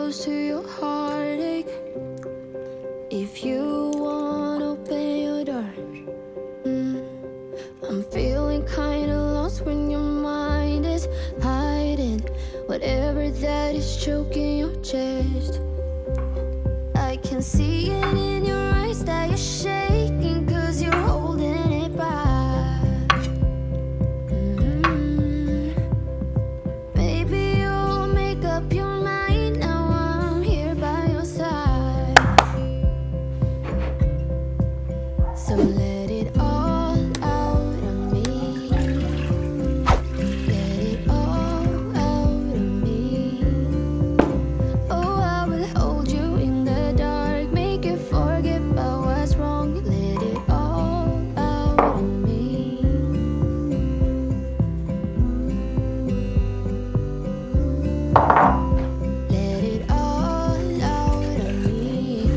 close to your heartache. If you wanna open your door, I'm feeling kinda lost when your mind is hiding whatever that is choking your chest. I can see it in your eyes that you're shaking 'cause you're holding it back. Maybe you'll make up your mind, now I'm here by your side. So let it all out of me. Let it all out of me. Oh, I will hold you in the dark, make you forget about what's wrong. Let it all out of me. Let it all out of me.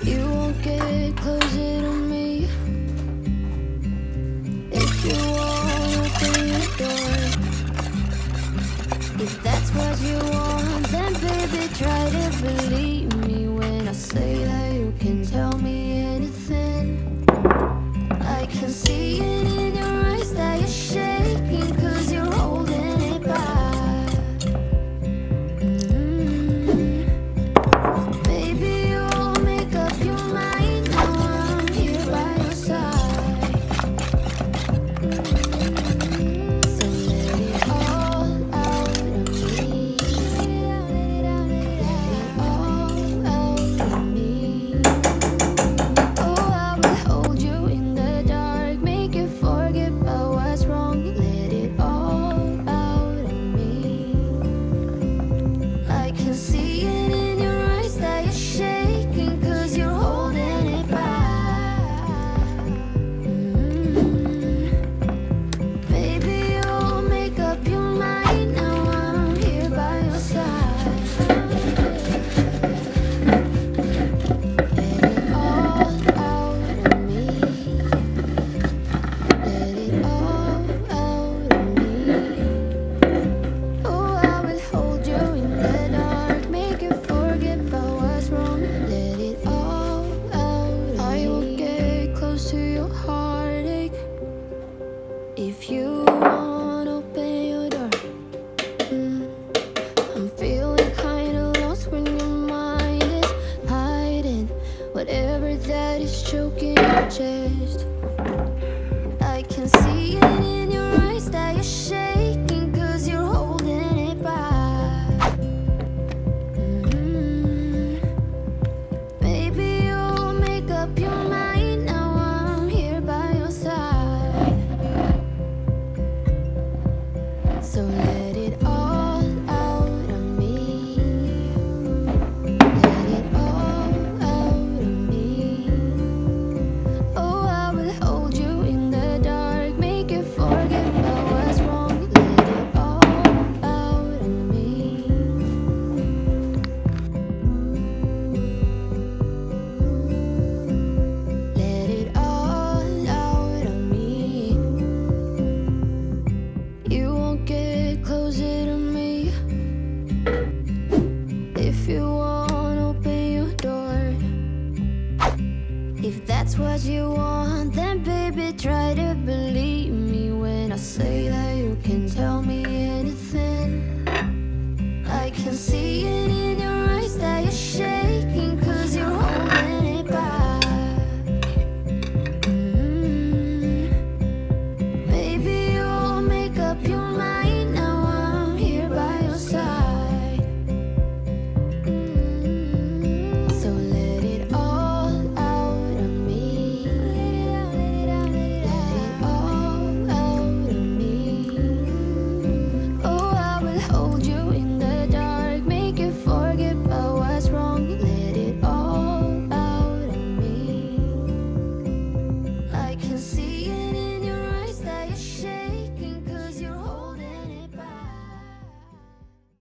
You won't get closer to me. If you won't open your door, if that's what you want, then baby try to believe me when I say that you can tell me anything. I can see it in your eyes that you're shaking 'cause you're holding it back. Maybe you'll make up your mind, now I'm here by your side. So let it all out of me. Let it all out of me. Oh, I will hold you in the dark, make you forget about what's wrong. Let it all out of me. I can see it in your eyes that you're shaking 'cause you're holding it back. Maybe you'll make up your mind, now I'm here by your side. Let it all out of me. Let it all out of me. Oh, I will hold you in the dark, make you forget about what's wrong. Let it all out of me. I will get close to your heartache. If you wanna open your door, I'm feeling kinda lost when your mind is hiding whatever that is choking your chest. I can see it in your eyes that you're shaking 'cause you're holding it back. Maybe you'll make up your mind, now I'm here by your side. So let it all out of me. Let it all out of me. Oh, I will hold you in the dark, make you forget about what's wrong. Let it all out of me. Let it all out of me. You won't get closer to me. If you won't open your door, if that's what you want, then baby try to believe me when I say that you can tell me anything. I can see it